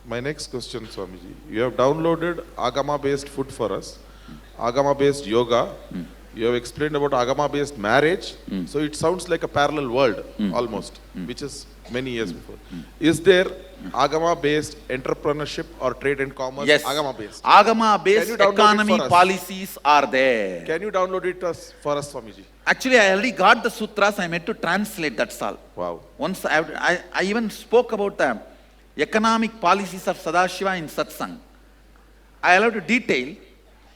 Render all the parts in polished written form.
My next question, Swamiji. You have downloaded Agama-based food for us, Agama-based yoga. You have explained about Agama-based marriage. So it sounds like a parallel world, almost, which is many years before. Is there Agama-based entrepreneurship or trade and commerce? Yes. Agama-based. Agama-based Can you download it economy for us? policies are there. Can you download it for us, Swamiji? Actually, I already got the sutras. I meant to translate. That's all. Wow. Once I even spoke about the economic policies of Sadashiva in satsang. I allowed to detail.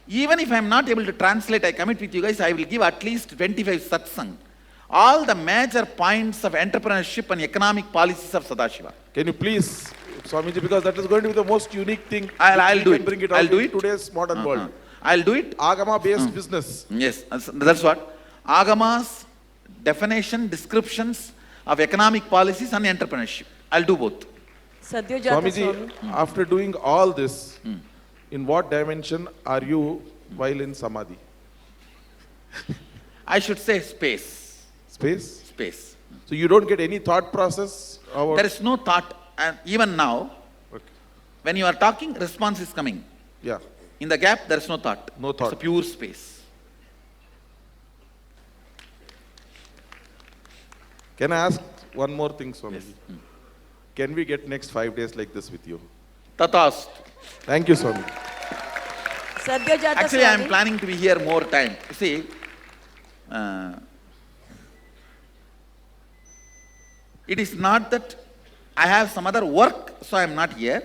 Even if I am not able to translate, I commit with you guys, I will give at least 25 satsang. All the major points of entrepreneurship and economic policies of Sadashiva. Can you please, Swamiji, because that is going to be the most unique thing. I'll do it. Bring it I'll out do in it. today's modern world. I'll do it. Agama-based business. Yes, that's what. Agamas, definition, descriptions of economic policies and entrepreneurship. I'll do both. Swamiji, after doing all this, in what dimension are you while in Samadhi? I should say space. Space? Space. So you don't get any thought process? About... There is no thought. And even now, when you are talking, response is coming. Yeah. In the gap, there is no thought. No thought. It's a pure space. Can I ask one more thing, Swamiji? Yes. Can we get next 5 days like this with you? Tatast. Thank you, Swami. Actually, I am planning to be here more time. You see, it is not that I have some other work, so I am not here.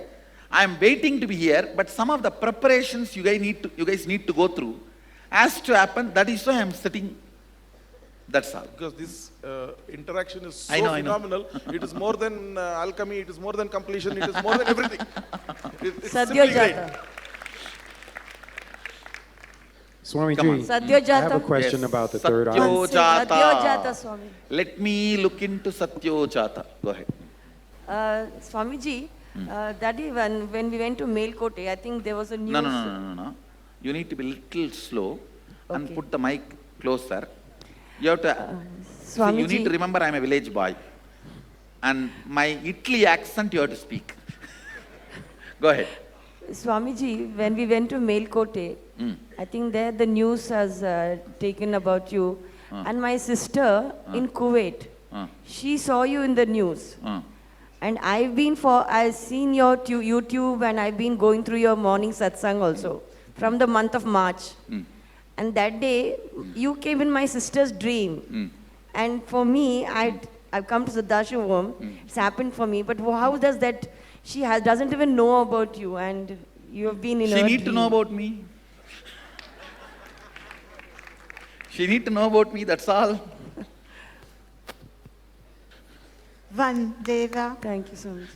I am waiting to be here, but some of the preparations you guys need to go through has to happen. That is why I am sitting. That's all. Because this interaction is so I phenomenal. know. It is more than alchemy, it is more than completion, it is more than everything. It's simply great. Swamiji, I have a question about the third eye. Satyojata. Let me look into Satyojata. Go ahead. Swamiji, that day when we went to Melkote, I think there was a news. No. You need to be little slow and put the mic closer. You have to. Swamiji, you need to remember I am a village boy, and my Italy accent you have to speak. Go ahead. Swamiji, when we went to Melkote, I think there the news has taken about you, and my sister in Kuwait, she saw you in the news. And I've seen your YouTube, and I've been going through your morning satsang also from the month of March. And that day, you came in my sister's dream. And for me, I've come to SadaShivoham. It's happened for me. But how does that? She doesn't even know about you, and you have been in her dream. She need to know about me. She need to know about me. That's all. Vandeva. Thank you so much.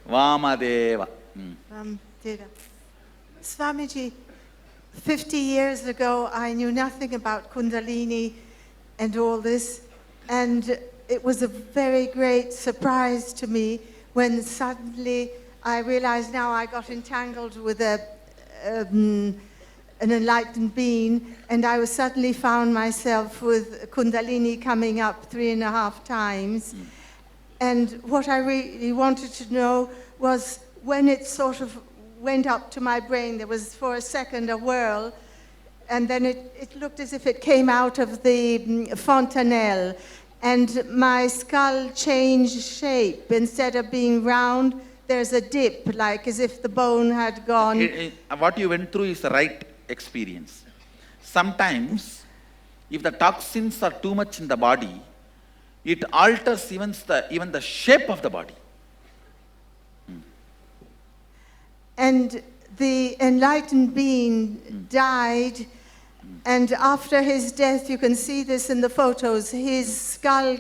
Vamadeva. Vandeva. Swamiji, 50 years ago, I knew nothing about Kundalini and all this, and it was a very great surprise to me when suddenly I realized now I got entangled with an enlightened being, and I was suddenly found myself with Kundalini coming up 3.5 times. And what I really wanted to know was when it sort of went up to my brain, there was for a second a whirl, and then it looked as if it came out of the fontanelle, and my skull changed shape. Instead of being round, there's a dip, like as if the bone had gone. What you went through is the right experience. Sometimes, if the toxins are too much in the body, it alters even the shape of the body. And the enlightened being died, and after his death, you can see this in the photos, his skull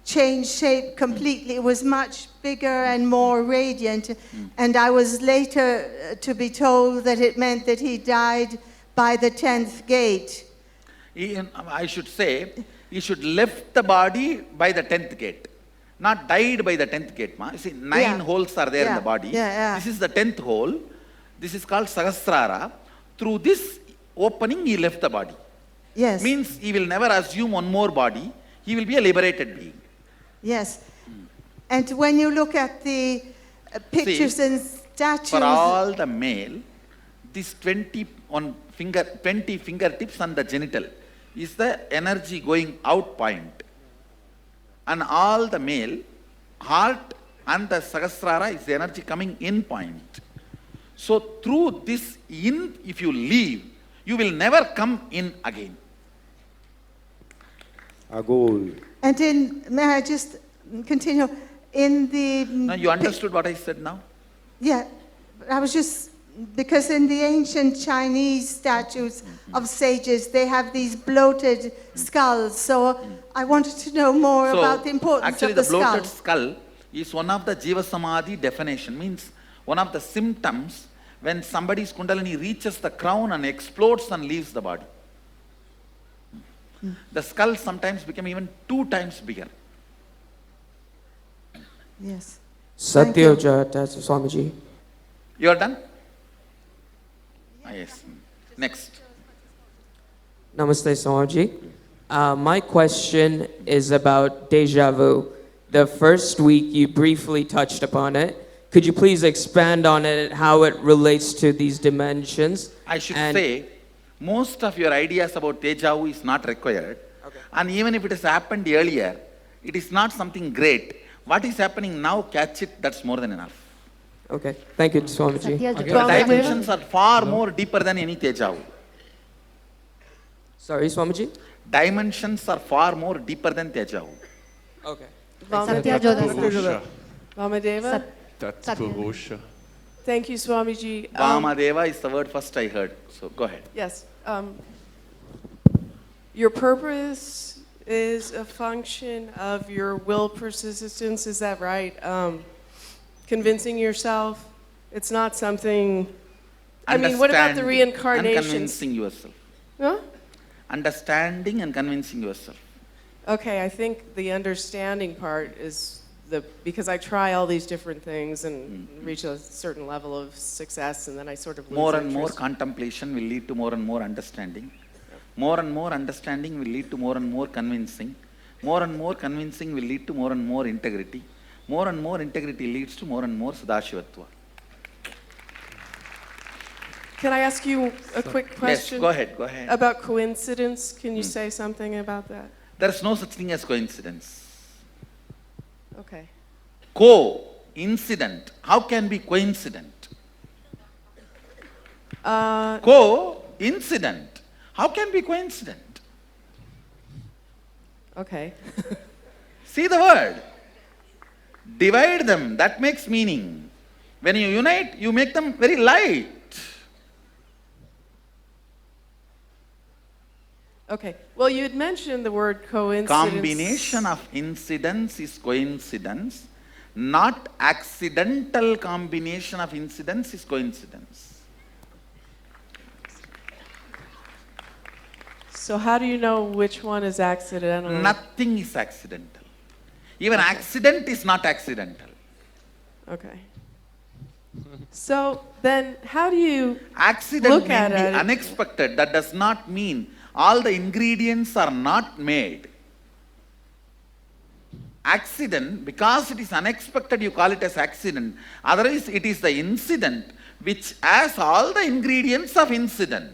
changed shape completely. It was much bigger and more radiant. And I was later to be told that it meant that he died by the 10th gate. I should say, he should left the body by the 10th gate. Not died by the 10th gate. You see, 9 holes are there in the body. This is the 10th hole. This is called Sahasrara. Through this opening, he left the body. Yes. Means he will never assume one more body. He will be a liberated being. Yes. And when you look at the pictures See, and statues. For all the male, this 20 fingertips and the genital is the energy going out point. And all the male, heart and the Sahasrara is the energy coming in point. So through this in, if you leave, you will never come in again. Agol. And may I just continue? In the... Now you understood what I said now? Yeah, I was just, because in the ancient Chinese statues of sages, they have these bloated skulls. So I wanted to know more about the importance actually of the the bloated skull. skull is one of the Jiva Samadhi definition, means one of the symptoms when somebody's Kundalini reaches the crown and explodes and leaves the body. The skull sometimes become even 2 times bigger. Yes. Satyajata Swamiji. You are done? Ah, yes. Next. Namaste Swamiji. My question is about deja vu. The first week you briefly touched upon it. Could you please expand on it, how it relates to these dimensions? I should say, most of your ideas about deja vu is not required. Okay. And even if it has happened earlier, it is not something great. What is happening now, catch it, that's more than enough. Okay, thank you Swamiji. The dimensions are far more deeper than any deja vu. Sorry Swamiji? Dimensions are far more deeper than deja vu. Okay. Vamadeva. Vamadeva. That's Purusha. Thank you, Swamiji. Vamadeva is the word first I heard. So go ahead. Yes. Your purpose is a function of your will persistence, is that right? Convincing yourself. It's not something... I mean, what about the Understanding reincarnations? and convincing yourself. Huh? Understanding and convincing yourself. Okay, I think the understanding part is because I try all these different things and reach a certain level of success, and then I sort of lose More and more interest. contemplation will lead to more and more understanding. More and more understanding will lead to more and more convincing. More and more convincing will lead to more and more integrity. More and more integrity leads to more and more SadaShivatva. Can I ask you a quick question? Yes, go ahead. About coincidence, can you say something about that? There is no such thing as coincidence. Okay. Co-incident. How can be coincident? Co-incident. How can be coincident? Okay. See the word. Divide them. That makes meaning. When you unite, you make them very light. Okay. Well, you had mentioned the word coincidence. Combination of incidents is coincidence. Not accidental combination of incidents is coincidence. So how do you know which one is accidental? Nothing is accidental. Even accident is not accidental. Okay. So then how do you Accident look may at be it? unexpected. That does not mean all the ingredients are not made. Accident, because it is unexpected, you call it as accident. Otherwise, it is the incident which has all the ingredients of incident.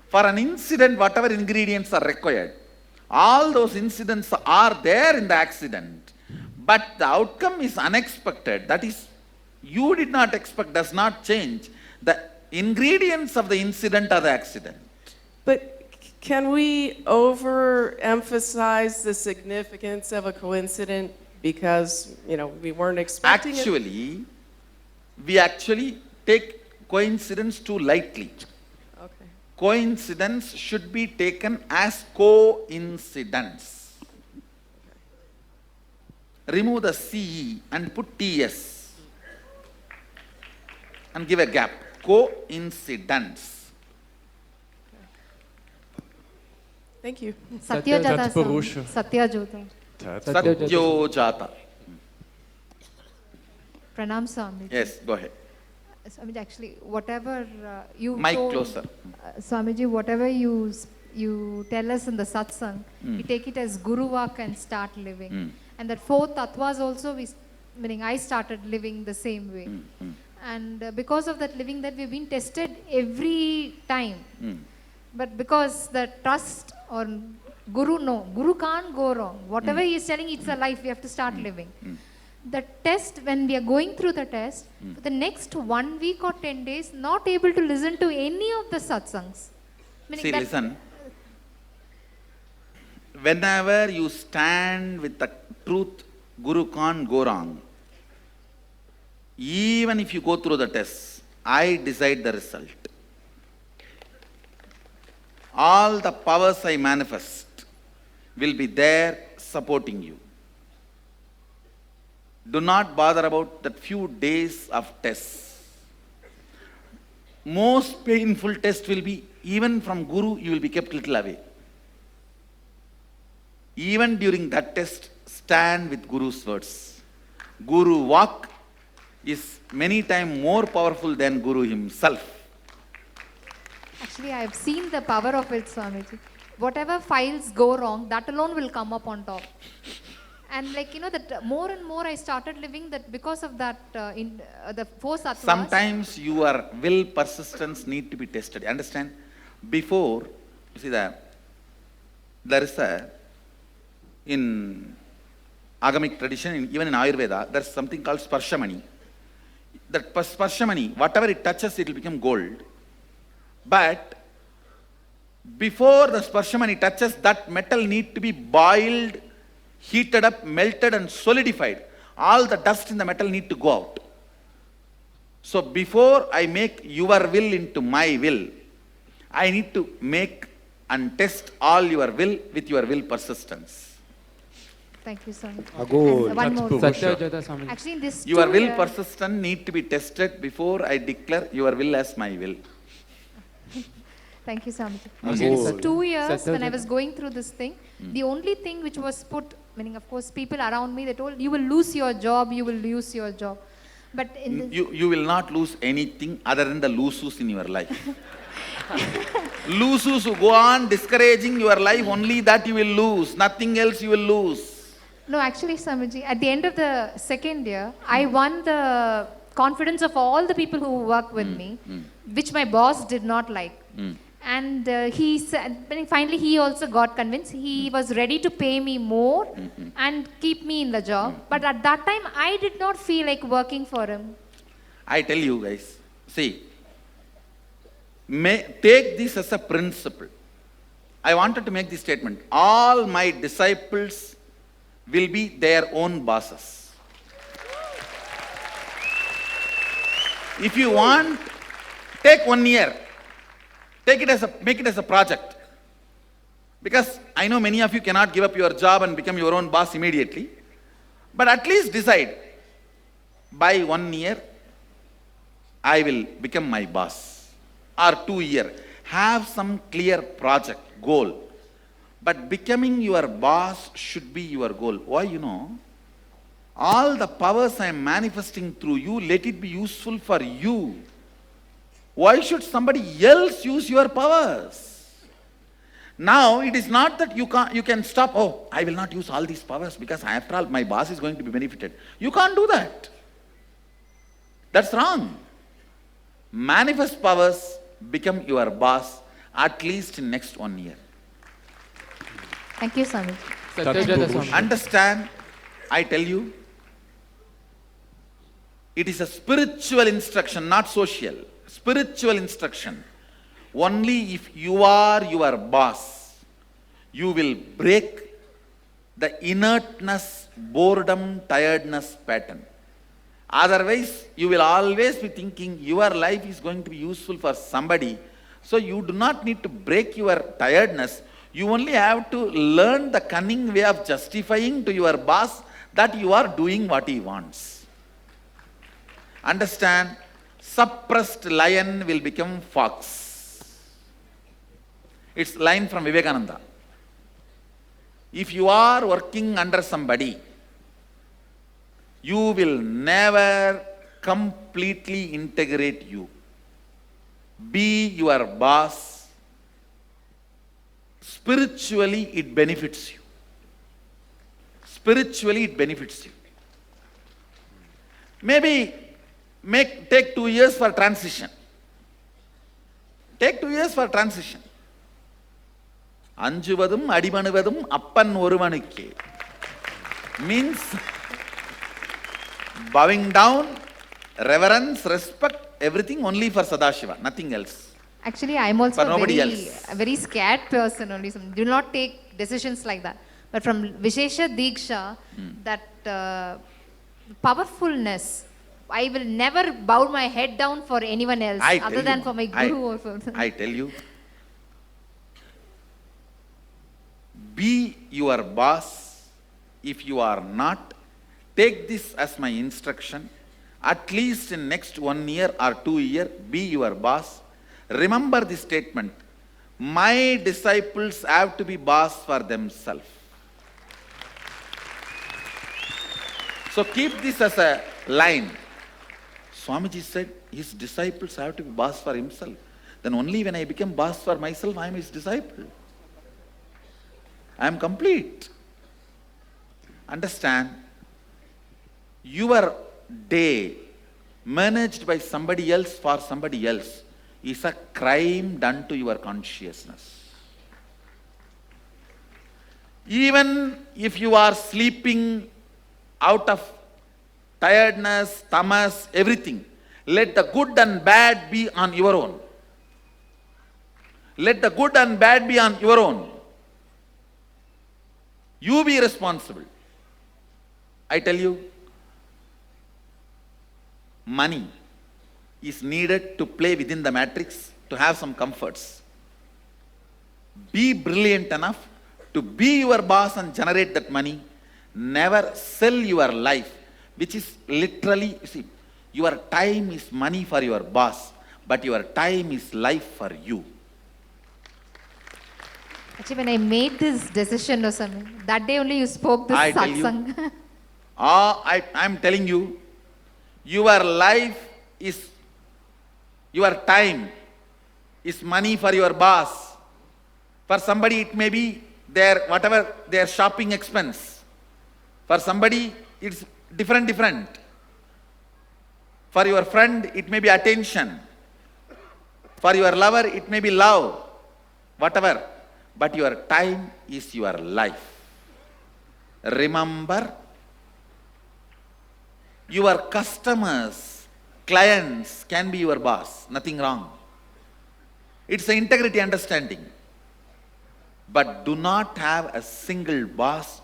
For an incident, whatever ingredients are required, all those incidents are there in the accident. But the outcome is unexpected. That is, you did not expect, does not change. The ingredients of the incident are the accident. But can we overemphasize the significance of a coincidence because, we weren't expecting it? We actually take coincidence too lightly. Okay. Coincidence should be taken as coincidence. Remove the CE and put TS and give a gap. Coincidence. Thank you. That's Purusha. Satyajota. Satyojata. Pranam Swami. Yes, go ahead. Swamiji, actually, whatever you Mic told, closer. Swamiji, whatever you you tell us in the satsang, we take it as Guru Vak and start living. And that 4 tattvas also, meaning I started living the same way. And because of that living that we've been tested every time. But because the trust or Guru can't go wrong. Whatever he is telling, it's a life, we have to start living. The test, when we are going through the test, for the next 1 week or 10 days, not able to listen to any of the satsangs. Meaning See, listen. Whenever you stand with the truth, Guru can't go wrong. Even if you go through the test, I decide the result. All the powers I manifest will be there supporting you. Do not bother about that few days of tests. Most painful test will be, even from Guru, you will be kept little away. Even during that test, stand with Guru's words. Guru Vak is many times more powerful than Guru himself. Actually, I have seen the power of it, Swamiji. Whatever files go wrong, that alone will come up on top. And like, that more and more I started living that because of that, the 4 sattvas. Sometimes your will persistence need to be tested. Understand? Before, you see that, there is in Agamic tradition, even in Ayurveda, there is something called Sparshamani. That Sparshamani, whatever it touches, it will become gold. But before the Sparshamani touches, that metal need to be boiled, heated up, melted and solidified. All the dust in the metal need to go out. So before I make your will into my will, I need to make and test all your will with your will persistence. Thank you, Swami. Agol. And one more. Swamiji. Actually, in this Your 2 will year- persistence need to be tested before I declare your will as my will. Thank you, Swamiji. Agol. Actually, these 2 years when I Satyajata. was going through this thing, the only thing which was put, meaning of course people around me, they told, you will lose your job, you will lose your job. But in the, You will not lose anything other than the losers in your life. Losers who go on discouraging your life, only that you will lose. Nothing else you will lose. no, actually, Swamiji, at the end of the second year, I won the confidence of all the people who work with me, which my boss did not like. And he said, finally he also got convinced. He was ready to pay me more and keep me in the job. But at that time, I did not feel like working for him. I tell you guys, see, take this as a principle. I wanted to make this statement. All my disciples will be their own bosses. If you want, take 1 year. Make it as a project. Because I know many of you cannot give up your job and become your own boss immediately. But at least decide, by 1 year, I will become my boss. Or 2 years. Have some clear project, goal. But becoming your boss should be your goal. Why, all the powers I am manifesting through you, let it be useful for you. Why should somebody else use your powers? Now, it is not that you can stop, oh, I will not use all these powers because after all, my boss is going to be benefited. You can't do that. That's wrong. Manifest powers, become your boss, at least in next 1 year. Thank you, Swami. Satyajata Swamiji. Understand, I tell you, it is a spiritual instruction, not social. Spiritual instruction. Only if you are your boss, you will break the inertness, boredom, tiredness pattern. Otherwise, you will always be thinking your life is going to be useful for somebody. So you do not need to break your tiredness. You only have to learn the cunning way of justifying to your boss that you are doing what he wants. Understand? Suppressed lion will become fox. It's line from Vivekananda. If you are working under somebody, you will never completely integrate you. Be your boss. spiritually it benefits you. Spiritually it benefits you. Maybe take 2 years for transition. Take 2 years for transition. Anjuvadum adimanuvadum appan oruvanukke means bowing down, reverence, respect, everything only for Sadashiva, nothing else. Actually, I'm also For nobody a very scared person only. So do not take decisions like that. But from Vishesha Diksha, that powerfulness, I will never bow my head down for anyone else other than for my guru or for... I tell you, be your boss. If you are not, take this as my instruction. At least in next 1 year or 2 years, be your boss. Remember this statement. My disciples have to be boss for themselves. So keep this as a line. Swamiji said his disciples have to be boss for himself. Then only when I become boss for myself, I am his disciple. I am complete. Understand? Your day managed by somebody else for somebody else is a crime done to your consciousness. Even if you are sleeping out of tiredness, tamas, everything, let the good and bad be on your own. Let the good and bad be on your own. You be responsible. I tell you, money is needed to play within the matrix, to have some comforts. Be brilliant enough to be your boss and generate that money. Never sell your life, which is literally, you see, your time is money for your boss, but your time is life for you. Actually, when I made this decision or something, that day only you spoke this I tell you, satsang. I'm telling you, your life is, your time is money for your boss. For somebody it may be their shopping expense. For somebody it's different. For your friend it may be attention. For your lover it may be love. Whatever. But your time is your life. Remember, your customers, clients can be your boss. Nothing wrong. It's an integrity understanding. But do not have a single boss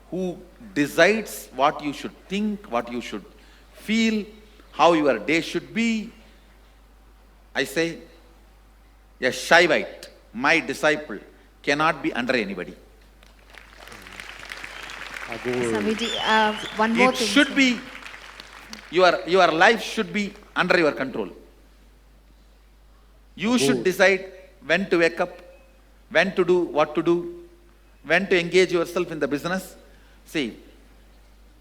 who decides what you should think, what you should feel, how your day should be. I say, a Shaivite, my disciple, cannot be under anybody. Swamiji, one more It thing. should be, your life should be under your control. You should decide when to wake up, when to do what to do, when to engage yourself in the business. See,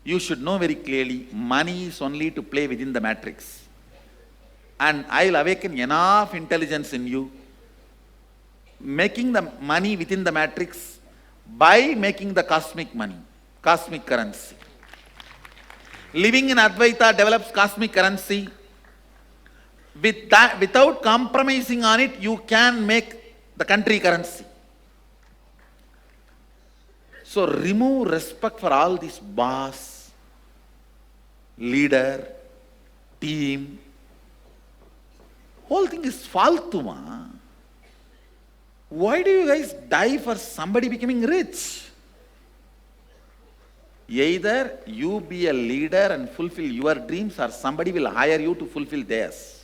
you should know very clearly, money is only to play within the matrix. And I'll awaken enough intelligence in you, making the money within the matrix by making the cosmic money, cosmic currency. Living in Advaita develops cosmic currency. With that, without compromising on it, you can make the country currency. So remove respect for all this boss, leader, team. Whole thing is faltu, ma. Why do you guys die for somebody becoming rich? Either you be a leader and fulfill your dreams, or somebody will hire you to fulfill theirs.